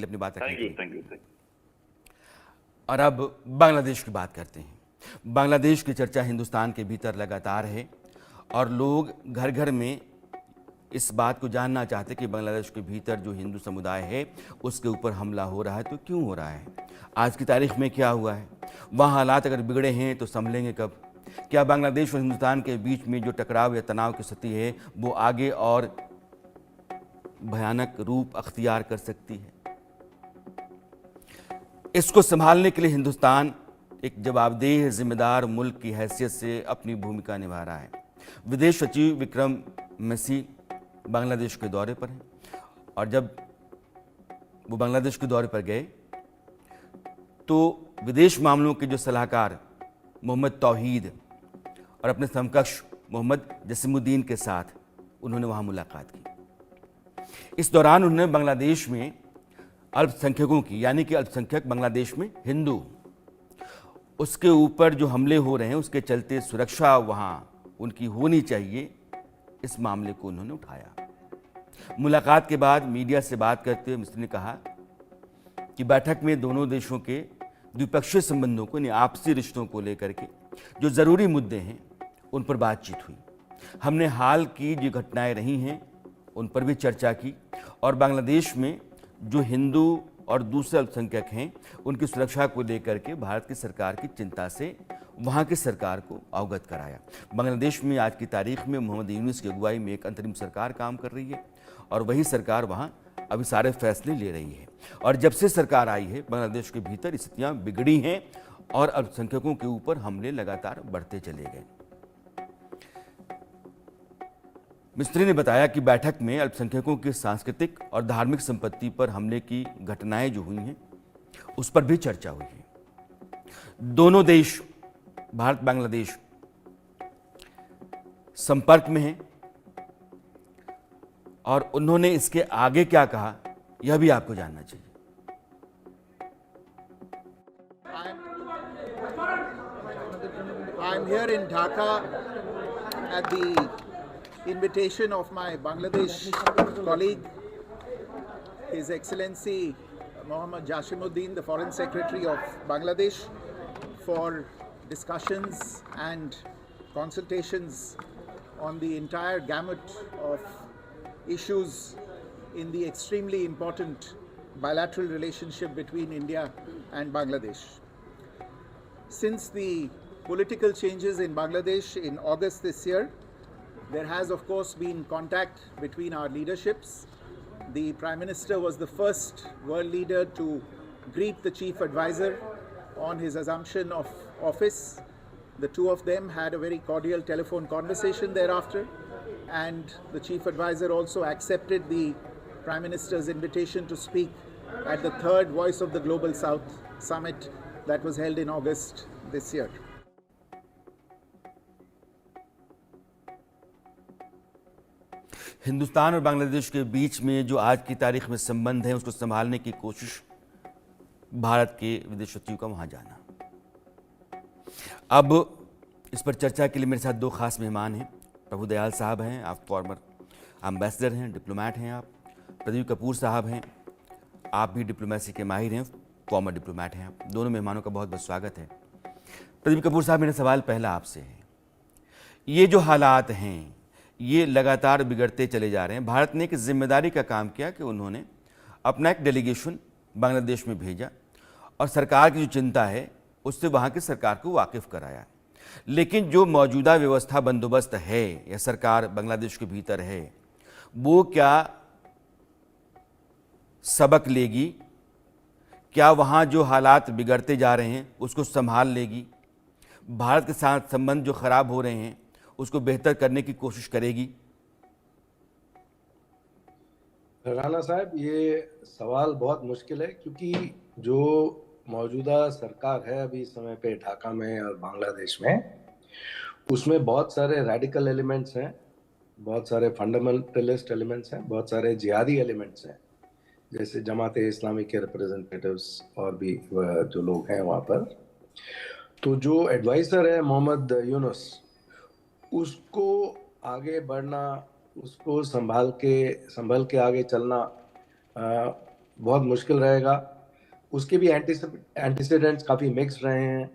अपनी बात रखने के लिए। Thank you. और अब बांग्लादेश की बात करते हैं। बांग्लादेश की चर्चा हिंदुस्तान के भीतर लगातार है और लोग घर घर में इस बात को जानना चाहते कि बांग्लादेश के भीतर जो हिंदू समुदाय है उसके ऊपर हमला हो रहा है तो क्यों हो रहा है, आज की तारीख में क्या हुआ है, वहाँ हालात अगर बिगड़े हैं तो संभलेंगे कब, क्या बांग्लादेश और हिंदुस्तान के बीच में जो टकराव या तनाव की स्थिति है वो आगे और भयानक रूप अख्तियार कर सकती है। इसको संभालने के लिए हिंदुस्तान एक जवाबदेह जिम्मेदार मुल्क की हैसियत से अपनी भूमिका निभा रहा है। विदेश सचिव विक्रम मिसी बांग्लादेश के दौरे पर हैं और जब वो बांग्लादेश के दौरे पर गए तो विदेश मामलों के जो सलाहकार मोहम्मद तौहीद और अपने समकक्ष मोहम्मद जसीमुद्दीन के साथ उन्होंने वहाँ मुलाकात की। इस दौरान उन्होंने बांग्लादेश में अल्पसंख्यकों की, यानी कि अल्पसंख्यक बांग्लादेश में हिंदू, उसके ऊपर जो हमले हो रहे हैं उसके चलते सुरक्षा वहाँ उनकी होनी चाहिए, इस मामले को उन्होंने उठाया। मुलाकात के बाद मीडिया से बात करते हुए मिस्त्री ने कहा कि बैठक में दोनों देशों के द्विपक्षीय संबंधों को, यानी आपसी रिश्तों को लेकर के जो ज़रूरी मुद्दे हैं उन पर बातचीत हुई। हमने हाल की जो घटनाएं रही हैं उन पर भी चर्चा की और बांग्लादेश में जो हिंदू और दूसरे अल्पसंख्यक हैं उनकी सुरक्षा को लेकर के भारत की सरकार की चिंता से वहाँ की सरकार को अवगत कराया। बांग्लादेश में आज की तारीख में मोहम्मद यूनुस की अगुवाई में एक अंतरिम सरकार काम कर रही है और वही सरकार वहाँ अभी सारे फैसले ले रही है। और जब से सरकार आई है बांग्लादेश के भीतर स्थितियाँ बिगड़ी हैं और अल्पसंख्यकों के ऊपर हमले लगातार बढ़ते चले गए। मिस्त्री ने बताया कि बैठक में अल्पसंख्यकों की सांस्कृतिक और धार्मिक संपत्ति पर हमले की घटनाएं जो हुई हैं उस पर भी चर्चा हुई है। दोनों देश भारत बांग्लादेश संपर्क में हैं और उन्होंने इसके आगे क्या कहा यह भी आपको जानना चाहिए। I'm here in Dhaka at the invitation of my Bangladesh colleague, His Excellency Mohammad Jasimuddin, the Foreign Secretary of Bangladesh, for discussions and consultations on the entire gamut of issues in the extremely important bilateral relationship between India and Bangladesh. Since the political changes in Bangladesh in August this year, there has of course been contact between our leaderships. The Prime Minister was the first world leader to greet the Chief Advisor on his assumption of office. The two of them had a very cordial telephone conversation thereafter, and the Chief Advisor also accepted the Prime Minister's invitation to speak at the third Voice of the Global South summit that was held in August this year. Hindustan और बांग्लादेश के बीच में जो आज की तारीख में संबंध है उसको संभालने की कोशिश भारत के विदेश सचिव का वहाँ जाना। अब इस पर चर्चा के लिए मेरे साथ दो खास मेहमान हैं। प्रभु दयाल साहब हैं, आप फॉर्मर एम्बेसडर हैं, डिप्लोमेट हैं। आप प्रदीप कपूर साहब हैं, आप भी डिप्लोमेसी के माहिर हैं, फॉर्मर डिप्लोमेट हैं। आप दोनों मेहमानों का बहुत बहुत स्वागत है। प्रदीप कपूर साहब, मेरा सवाल पहला आपसे है, ये जो हालात हैं ये लगातार बिगड़ते चले जा रहे हैं। भारत ने एक जिम्मेदारी का काम किया कि उन्होंने अपना एक डेलीगेशन बांग्लादेश में भेजा और सरकार की जो चिंता है उससे वहाँ की सरकार को वाकिफ कराया। लेकिन जो मौजूदा व्यवस्था बंदोबस्त है या सरकार बांग्लादेश के भीतर है वो क्या सबक लेगी? क्या वहाँ जो हालात बिगड़ते जा रहे हैं उसको संभाल लेगी? भारत के साथ संबंध जो खराब हो रहे हैं उसको बेहतर करने की कोशिश करेगी? राणा साहब, ये सवाल बहुत मुश्किल है क्योंकि जो मौजूदा सरकार है अभी इस समय पे ढाका में और बांग्लादेश में, उसमें बहुत सारे रेडिकल एलिमेंट्स हैं, बहुत सारे फंडामेंटलिस्ट एलिमेंट्स हैं, बहुत सारे जिहादी एलिमेंट्स हैं, जैसे जमात-ए इस्लामी के रिप्रेजेंटेटिव्स और भी जो लोग हैं वहाँ पर। तो जो एडवाइज़र है मोहम्मद यूनुस, उसको आगे बढ़ना, उसको संभल के आगे चलना बहुत मुश्किल रहेगा। उसके भी एंटीसीडेंट्स काफ़ी मिक्स रहे हैं,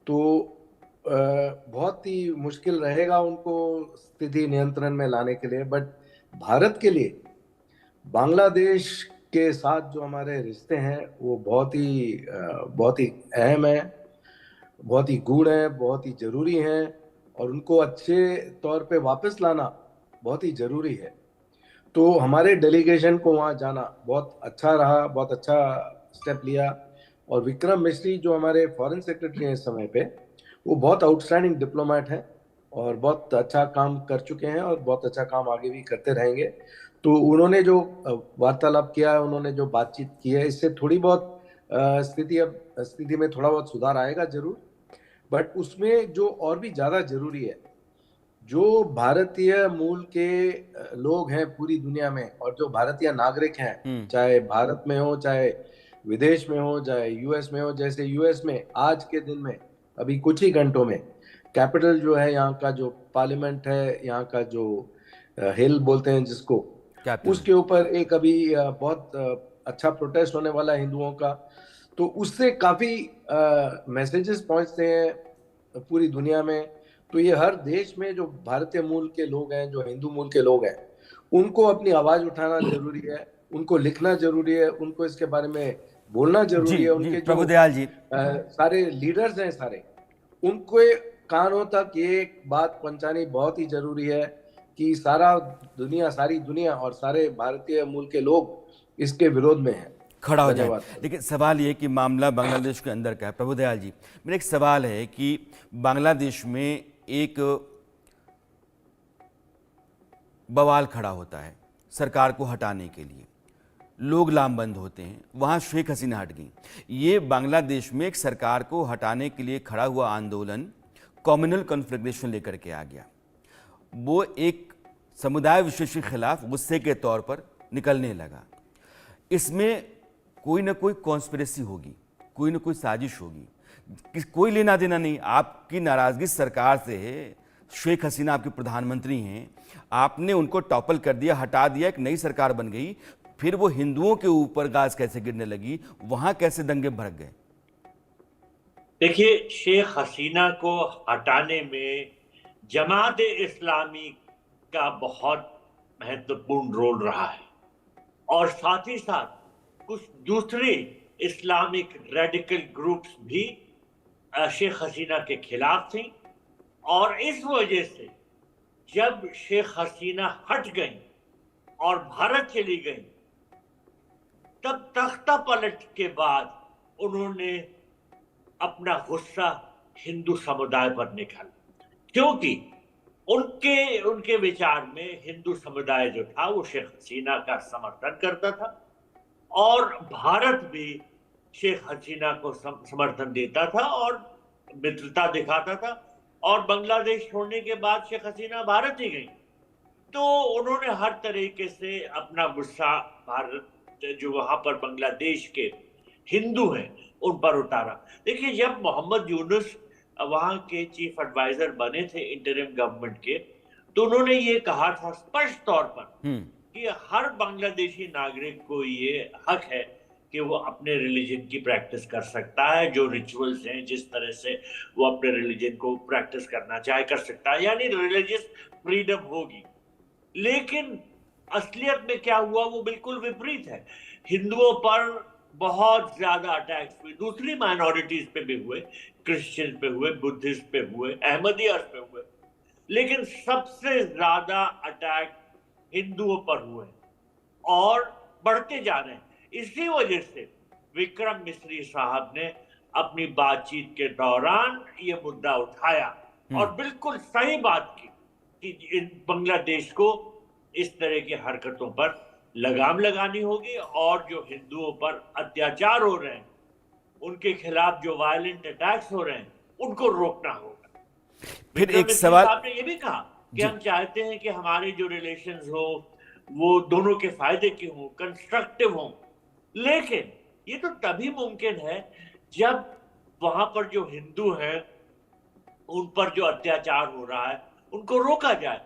तो बहुत ही मुश्किल रहेगा उनको स्थिति नियंत्रण में लाने के लिए। बट भारत के लिए बांग्लादेश के साथ जो हमारे रिश्ते हैं वो बहुत ही अहम है, बहुत ही गूढ़ है, बहुत ही जरूरी है, और उनको अच्छे तौर पे वापस लाना बहुत ही जरूरी है। तो हमारे डेलीगेशन को वहाँ जाना बहुत अच्छा रहा, बहुत अच्छा स्टेप लिया। और विक्रम मिश्री जो हमारे फॉरेन सेक्रेटरी हैं इस समय पे, वो बहुत आउटस्टैंडिंग डिप्लोमेट हैं और बहुत अच्छा काम कर चुके हैं और बहुत अच्छा काम आगे भी करते रहेंगे। तो उन्होंने जो वार्तालाप किया है, उन्होंने जो बातचीत की है, इससे थोड़ी बहुत स्थिति में थोड़ा बहुत सुधार आएगा जरूर। बट उसमें जो और भी ज़्यादा जरूरी है, जो भारतीय मूल के लोग हैं पूरी दुनिया में, और जो भारतीय नागरिक हैं, चाहे भारत में हो, चाहे विदेश में हो, चाहे यूएस में हो। जैसे यूएस में आज के दिन में अभी कुछ ही घंटों में कैपिटल जो है, यहाँ का जो पार्लियामेंट है, यहाँ का जो हिल बोलते हैं जिसको, कैपिटल। उसके ऊपर एक अभी बहुत अच्छा प्रोटेस्ट होने वाला है हिंदुओं का। तो उससे काफी मैसेजेस पहुंचते हैं पूरी दुनिया में। तो ये हर देश में जो भारतीय मूल के लोग हैं, जो हिंदू मूल के लोग हैं, उनको अपनी आवाज उठाना जरूरी है, उनको लिखना जरूरी है, उनको इसके बारे में बोलना जी जरूरी है। जी उनके जो प्रभुदयाल जी, सारे लीडर्स हैं सारे, उनको कानों तक ये बात पहुंचानी बहुत ही जरूरी है कि सारी दुनिया और सारे भारतीय मूल के लोग इसके विरोध में हैं। खड़ा हो जाए। धन्यवाद। लेकिन सवाल ये कि मामला बांग्लादेश के अंदर का है। प्रभुदयाल जी, मेरा एक सवाल है कि बांग्लादेश में एक बवाल खड़ा होता है सरकार को हटाने के लिए, लोग लामबंद होते हैं, वहाँ शेख हसीना हट गई। ये बांग्लादेश में एक सरकार को हटाने के लिए खड़ा हुआ आंदोलन कम्युनल कॉन्फ्लिग्रेशन लेकर के आ गया। वो एक समुदाय विशेष के खिलाफ गुस्से के तौर पर निकलने लगा। इसमें कोई ना कोई कॉन्स्पिरेसी होगी, कोई ना कोई साजिश होगी, कोई लेना देना नहीं। आपकी नाराजगी सरकार से है, शेख हसीना आपके प्रधानमंत्री हैं, आपने उनको टॉपल कर दिया, हटा दिया, एक नई सरकार बन गई, फिर वो हिंदुओं के ऊपर गाज कैसे गिरने लगी, वहां कैसे दंगे भड़क गए? देखिए, शेख हसीना को हटाने में जमात इस्लामी का बहुत महत्वपूर्ण रोल रहा है, और साथ ही साथ कुछ दूसरे इस्लामिक रेडिकल ग्रुप्स भी शेख हसीना के खिलाफ थी। और इस वजह से जब शेख हसीना हट गई और भारत चली गई, तब तख्ता पलट के बाद उन्होंने अपना गुस्सा हिंदू समुदाय पर निकाला, क्योंकि उनके विचार में हिंदू समुदाय जो था वो शेख हसीना का समर्थन करता था, और भारत भी शेख हसीना को समर्थन देता था और मित्रता दिखाता था। और बांग्लादेश छोड़ने के बाद शेख हसीना भारत ही गई, तो उन्होंने हर तरीके से अपना गुस्सा भारत, जो वहां पर बांग्लादेश के हिंदू हैं, उन पर उतारा। देखिए, जब मोहम्मद यूनुस वहां के चीफ एडवाइजर बने थे इंटरिम गवर्नमेंट के, तो उन्होंने ये कहा था स्पष्ट तौर पर कि हर बांग्लादेशी नागरिक को ये हक है कि वो अपने रिलीजन की प्रैक्टिस कर सकता है, जो रिचुअल्स हैं, जिस तरह से वो अपने रिलीजन को प्रैक्टिस करना चाहे कर सकता है, यानी रिलीजियस फ्रीडम होगी। लेकिन असलियत में क्या हुआ वो बिल्कुल विपरीत है। हिंदुओं पर बहुत ज्यादा अटैक्स हुए, दूसरी माइनॉरिटीज पे भी हुए, क्रिश्चियन पे हुए, बुद्धिस्ट पे हुए, अहमदियत पे हुए, लेकिन सबसे ज्यादा अटैक हिंदुओं पर हुए और बढ़ते जा रहे हैं। इसी वजह से विक्रम मिश्री साहब ने अपनी बातचीत के दौरान ये मुद्दा उठाया और बिल्कुल सही बात की कि बांग्लादेश को इस तरह की हरकतों पर लगाम लगानी होगी, और जो हिंदुओं पर अत्याचार हो रहे हैं, उनके खिलाफ जो वायलेंट अटैक्स हो रहे हैं, उनको रोकना होगा। फिर एक सवाल आपने ये भी कहा कि हम चाहते हैं कि हमारे जो रिलेशंस हो वो दोनों के फायदे के हों, कंस्ट्रक्टिव हों, लेकिन ये तो तभी मुमकिन है जब वहां पर जो हिंदू हैं उन पर जो अत्याचार हो रहा है उनको रोका जाए,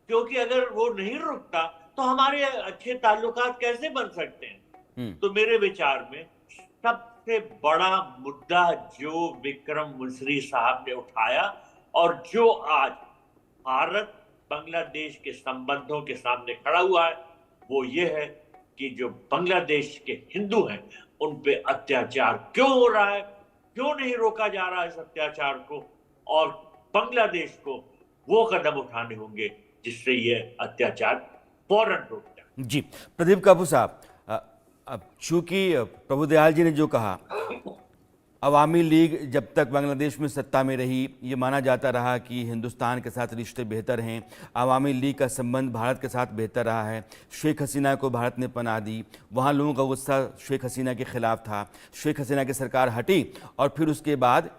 क्योंकि अगर वो नहीं रुकता तो हमारे अच्छे ताल्लुकात कैसे बन सकते हैं। तो मेरे विचार में सबसे बड़ा मुद्दा जो विक्रम मिस्री साहब ने उठाया और जो आज भारत बांग्लादेश के संबंधों के सामने खड़ा हुआ है, वो ये है कि जो बांग्लादेश के हिंदू हैं उन पे अत्याचार क्यों हो रहा है, क्यों नहीं रोका जा रहा है इस अत्याचार को, और बांग्लादेश को वो कदम उठाने होंगे जिससे ये अत्याचार फौरन रुक जाए। जी, प्रदीप कापू साहब, अब चूंकि प्रभुदयाल जी ने जो कहा, अवामी लीग जब तक बांग्लादेश में सत्ता में रही, ये माना जाता रहा कि हिंदुस्तान के साथ रिश्ते बेहतर हैं, अवामी लीग का संबंध भारत के साथ बेहतर रहा है। शेख हसीना को भारत ने पनाह दी, वहाँ लोगों का गुस्सा शेख हसीना के खिलाफ था, शेख हसीना की सरकार हटी और फिर उसके बाद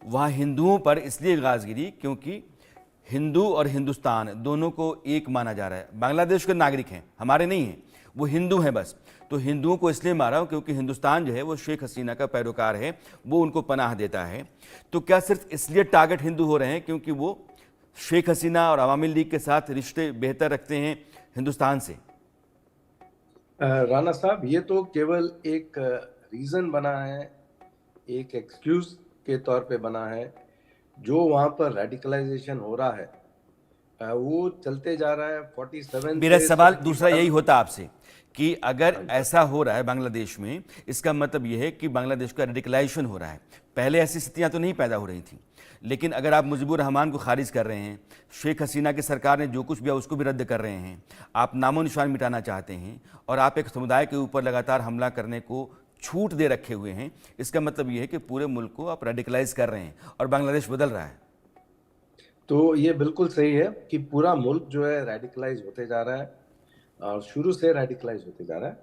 वहाँ हिंदुओं पर इसलिए गाज गिरी क्योंकि हिंदू और हिंदुस्तान दोनों को एक माना जा रहा है। बांग्लादेश के नागरिक हैं, हमारे नहीं हैं, वो हिंदू हैं बस। तो हिंदुओं को इसलिए मारा क्योंकि हिंदुस्तान जो है वो शेख हसीना का पैरोकार है, वो उनको पनाह देता है। तो क्या सिर्फ इसलिए टारगेट हिंदू हो रहे हैं क्योंकि वो शेख हसीना और अवामी लीग के साथ रिश्ते बेहतर रखते हैं हिंदुस्तान से? राणा साहब, ये तो केवल एक रीजन बना है, एक एक्सक्यूज के तौर पे बना है। जो वहां पर रेडिकलाइजेशन हो रहा है वो चलते जा रहा है 47। मेरा सवाल दूसरा यही होता आपसे कि अगर ऐसा हो रहा है बांग्लादेश में, इसका मतलब यह है कि बांग्लादेश का रेडिकलाइजेशन हो रहा है। पहले ऐसी स्थितियां तो नहीं पैदा हो रही थी, लेकिन अगर आप मुजीबुर रहमान को खारिज कर रहे हैं, शेख हसीना की सरकार ने जो कुछ भी उसको भी रद्द कर रहे हैं, आप नामो निशान मिटाना चाहते हैं और आप एक समुदाय के ऊपर लगातार हमला करने को छूट दे रखे हुए हैं, इसका मतलब यह है कि पूरे मुल्क को आप रेडिकलाइज कर रहे हैं और बांग्लादेश बदल रहा है। तो ये बिल्कुल सही है कि पूरा मुल्क जो है रेडिकलाइज होते जा रहा है और शुरू से रेडिकलाइज होते जा रहा है।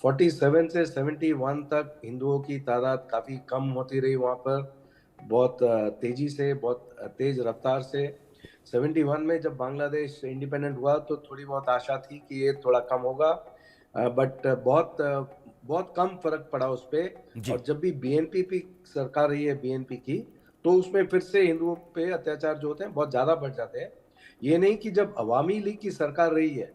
47 से 71 तक हिंदुओं की तादाद काफ़ी कम होती रही वहाँ पर, बहुत तेज़ी से, बहुत तेज़ रफ्तार से। 71 में जब बांग्लादेश इंडिपेंडेंट हुआ तो थोड़ी बहुत आशा थी कि ये थोड़ा कम होगा, बट बहुत कम फर्क पड़ा उस पर। और जब भी बीएनपी सरकार रही है बीएनपी की, तो उसमें फिर से हिंदुओं पे अत्याचार जो होते हैं बहुत ज़्यादा बढ़ जाते हैं। ये नहीं कि जब अवामी लीग की सरकार रही है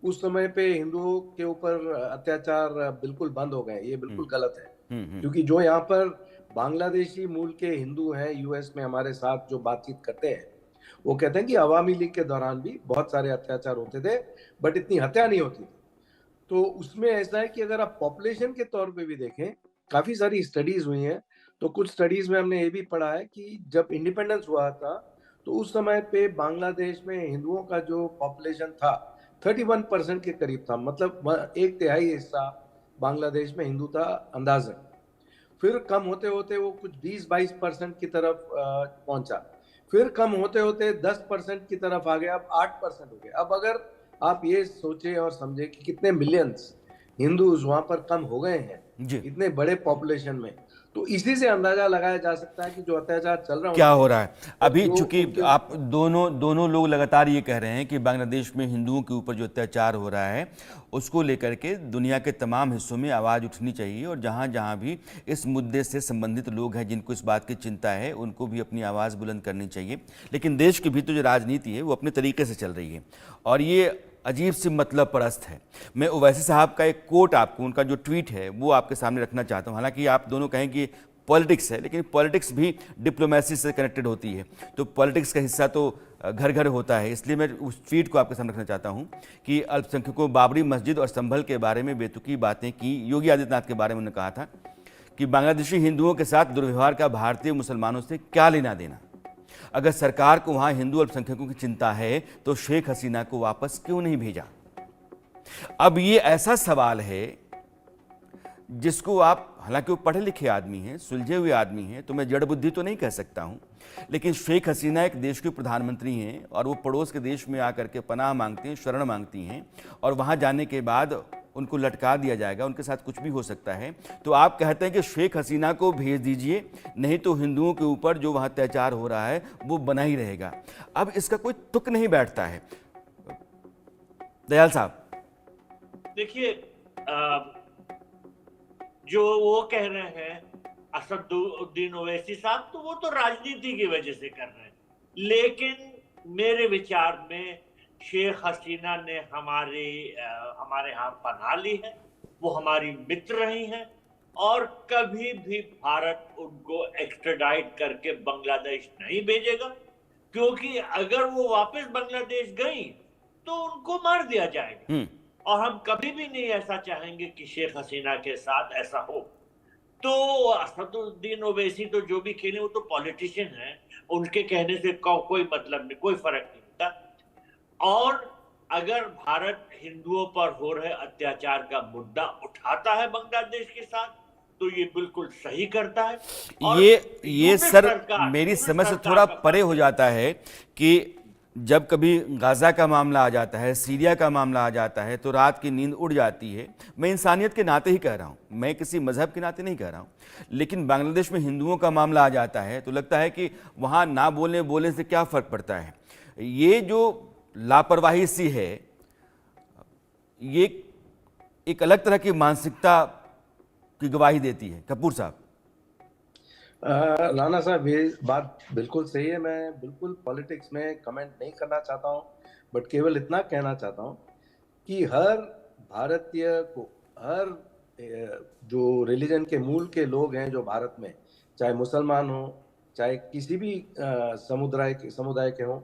उस समय पे हिंदुओं के ऊपर अत्याचार बिल्कुल बंद हो गए, ये बिल्कुल गलत है। क्योंकि जो यहाँ पर बांग्लादेशी मूल के हिंदू हैं यूएस में हमारे साथ जो बातचीत करते हैं, वो कहते हैं कि अवामी लीग के दौरान भी बहुत सारे अत्याचार होते थे बट इतनी हत्या नहीं होती थी। तो उसमें ऐसा है कि अगर आप पॉपुलेशन के तौर पे भी देखें, काफी सारी स्टडीज हुई हैं, तो कुछ स्टडीज में हमने ये भी पढ़ा है कि जब इंडिपेंडेंस हुआ था तो उस समय पे बांग्लादेश में हिंदुओं का जो पॉपुलेशन था 31% के करीब था, मतलब 1/3 हिस्सा बांग्लादेश में हिंदू था अंदाजन। फिर कम होते होते वो कुछ 20-22% की तरफ पहुंचा, फिर कम होते होते 10% की तरफ आ गया, अब 8% हो गया। अब अगर आप ये सोचे और समझे कि कितने मिलियंस हिंदूज वहां पर कम हो गए हैं इतने बड़े पॉपुलेशन में, तो इसी से अंदाजा लगाया जा सकता है कि जो अत्याचार चल रहा है क्या हो रहा है अभी। चूंकि आप दोनों लोग लगातार ये कह रहे हैं कि बांग्लादेश में हिंदुओं के ऊपर जो अत्याचार हो रहा है उसको लेकर के दुनिया के तमाम हिस्सों में आवाज़ उठनी चाहिए और जहाँ जहाँ भी इस मुद्दे से संबंधित लोग हैं जिनको इस बात की चिंता है उनको भी अपनी आवाज़ बुलंद करनी चाहिए। लेकिन देश की भी तो जो राजनीति है वो अपने तरीके से चल रही है और ये अजीब सी मतलब परस्त है। मैं ओवैसी साहब का एक कोट आपको, उनका जो ट्वीट है वो आपके सामने रखना चाहता हूँ। हालांकि आप दोनों कहें कि पॉलिटिक्स है, लेकिन पॉलिटिक्स भी डिप्लोमेसी से कनेक्टेड होती है, तो पॉलिटिक्स का हिस्सा तो घर घर होता है। इसलिए मैं उस ट्वीट को आपके सामने रखना चाहता हूँ कि अल्पसंख्यकों बाबरी मस्जिद और संभल के बारे में बेतुकी बातें की। योगी आदित्यनाथ के बारे में उन्होंने कहा था कि बांग्लादेशी हिंदुओं के साथ दुर्व्यवहार का भारतीय मुसलमानों से क्या लेना देना। अगर सरकार को वहां हिंदू अल्पसंख्यकों की चिंता है तो शेख हसीना को वापस क्यों नहीं भेजा। अब ये ऐसा सवाल है जिसको आप, हालांकि वो पढ़े लिखे आदमी हैं, सुलझे हुए आदमी हैं, तो मैं जड़ बुद्धि तो नहीं कह सकता हूं, लेकिन शेख हसीना एक देश की प्रधानमंत्री हैं और वो पड़ोस के देश में आकर के पनाह मांगती हैं, शरण मांगती हैं और वहां जाने के बाद उनको लटका दिया जाएगा, उनके साथ कुछ भी हो सकता है। तो आप कहते हैं कि शेख हसीना को भेज दीजिए, नहीं तो हिंदुओं के ऊपर जो वहाँ अत्याचार हो रहा है वो बना ही रहेगा। अब इसका कोई तुक नहीं बैठता है। दयाल साहब, देखिए, जो वो कह रहे हैं असदुद्दीन ओवैसी साहब, तो वो तो राजनीति की वजह से कर रहे हैं, लेकिन मेरे विचार में शेख हसीना ने हमारे यहाँ पनाह ली है वो हमारी मित्र रही हैं और कभी भी भारत उनको एक्स्ट्राडाइट करके बांग्लादेश नहीं भेजेगा, क्योंकि अगर वो वापस बांग्लादेश गई तो उनको मार दिया जाएगा और हम कभी भी नहीं ऐसा चाहेंगे कि शेख हसीना के साथ ऐसा हो। तो असदुद्दीन ओवैसी तो जो भी खेले वो तो पॉलिटिशियन है, उनके कहने से कोई मतलब नहीं, कोई फर्क नहीं होता। और अगर भारत हिंदुओं पर हो रहे अत्याचार का मुद्दा उठाता है बांग्लादेश के साथ तो ये बिल्कुल सही करता है। और ये सर मेरी समझ से थोड़ा परे हो जाता है कि जब कभी गाज़ा का मामला आ जाता है, सीरिया का मामला आ जाता है तो रात की नींद उड़ जाती है। मैं इंसानियत के नाते ही कह रहा हूँ, मैं किसी मजहब के नाते नहीं कह रहा हूँ। लेकिन बांग्लादेश में हिंदुओं का मामला आ जाता है तो लगता है कि वहाँ ना बोलने से क्या फ़र्क पड़ता है। ये जो लापरवाही सी है, ये एक अलग तरह की मानसिकता की गवाही देती है। कपूर साहब। राणा साहब, ये बात बिल्कुल सही है। मैं बिल्कुल पॉलिटिक्स में कमेंट नहीं करना चाहता हूँ, बट केवल इतना कहना चाहता हूँ कि हर भारतीय को, हर जो रिलीजन के मूल के लोग हैं जो भारत में, चाहे मुसलमान हो चाहे किसी भी समुदाय के हों,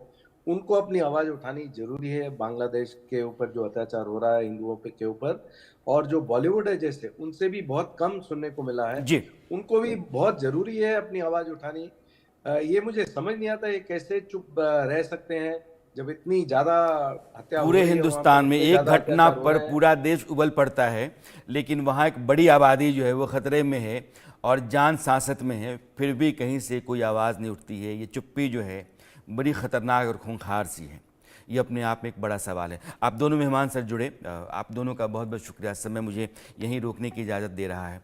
उनको अपनी आवाज़ उठानी जरूरी है। बांग्लादेश के ऊपर जो अत्याचार हो रहा है हिंदुओं के ऊपर, और जो बॉलीवुड है जैसे, उनसे भी बहुत कम सुनने को मिला है जी, उनको भी बहुत जरूरी है अपनी आवाज उठानी। ये मुझे समझ नहीं आता ये कैसे चुप रह सकते हैं जब इतनी ज्यादा हत्या हो पूरे रही है हिंदुस्तान में एक घटना अत्याचार हो पर रहे हैं। पूरा देश उबल पड़ता है, लेकिन वहाँ एक बड़ी आबादी जो है वो खतरे में है और जान सांसत में है, फिर भी कहीं से कोई आवाज़ नहीं उठती है। ये चुप्पी जो है बड़ी ख़तरनाक और खूंखार सी है। ये अपने आप में एक बड़ा सवाल है। आप दोनों मेहमान सर जुड़े, आप दोनों का बहुत बहुत शुक्रिया। समय मुझे यहीं रोकने की इजाज़त दे रहा है।